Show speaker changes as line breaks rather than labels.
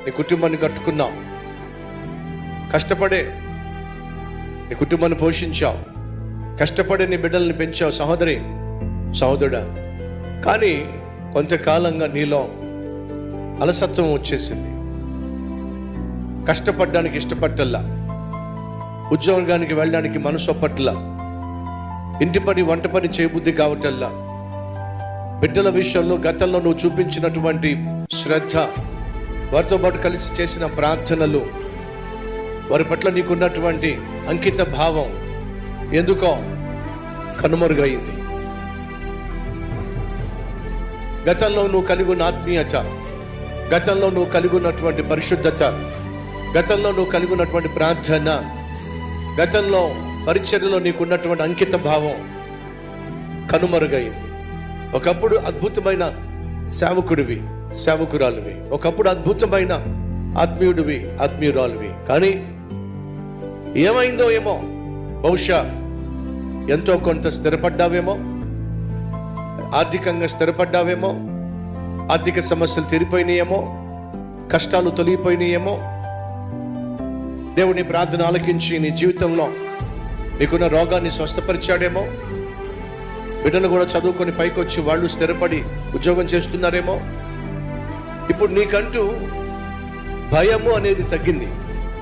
నీ కుటుంబాన్ని కట్టుకున్నావు, కష్టపడే నీ కుటుంబాన్ని పోషించావు, కష్టపడే నీ బిడ్డల్ని పెంచావు సహోదరి సహోదరుడా. కానీ కొంతకాలంగా నీలో అలసత్వం వచ్చేసింది. కష్టపడడానికి ఇష్టపట్టల్లా, ఉద్యోగానికి వెళ్ళడానికి మనసు ఒప్పట్లా, ఇంటి పని వంట పని చేయబుద్ధి కావటల్లా, బిడ్డల విషయంలో గతంలో నువ్వు చూపించినటువంటి శ్రద్ధ, వారితో పాటు కలిసి చేసిన ప్రార్థనలు, వారి పట్ల నీకున్నటువంటి అంకిత భావం ఎందుకో కనుమరుగైంది. గతంలో నువ్వు కలిగి ఉన్న ఆత్మీయత, గతంలో నువ్వు కలిగి ఉన్నటువంటి పరిశుద్ధత, గతంలో నువ్వు కలిగి ఉన్నటువంటి ప్రార్థన, గతంలో పరిచర్యలో నీకున్నటువంటి అంకిత భావం కనుమరుగైంది. ఒకప్పుడు అద్భుతమైన సేవకుడివి, సేవకురాలివి, ఒకప్పుడు అద్భుతమైన ఆత్మీయుడివి, ఆత్మీయురాలివి. కానీ ఏమైందో ఏమో, బహుశా ఎంతో కొంత స్థిరపడ్డావేమో, ఆర్థికంగా స్థిరపడ్డావేమో, ఆర్థిక సమస్యలు తీరిపోయినాయేమో, కష్టాలు తొలగిపోయినాయేమో, దేవుని ప్రార్థన ఆలకించి నీ జీవితంలో నీకున్న రోగాన్ని స్వస్థపరిచాడేమో, బిడ్డలు కూడా చదువుకొని పైకి వచ్చి వాళ్ళు స్థిరపడి ఉద్యోగం చేస్తున్నారేమో. ఇప్పుడు నీకంటూ భయము అనేది తగ్గింది.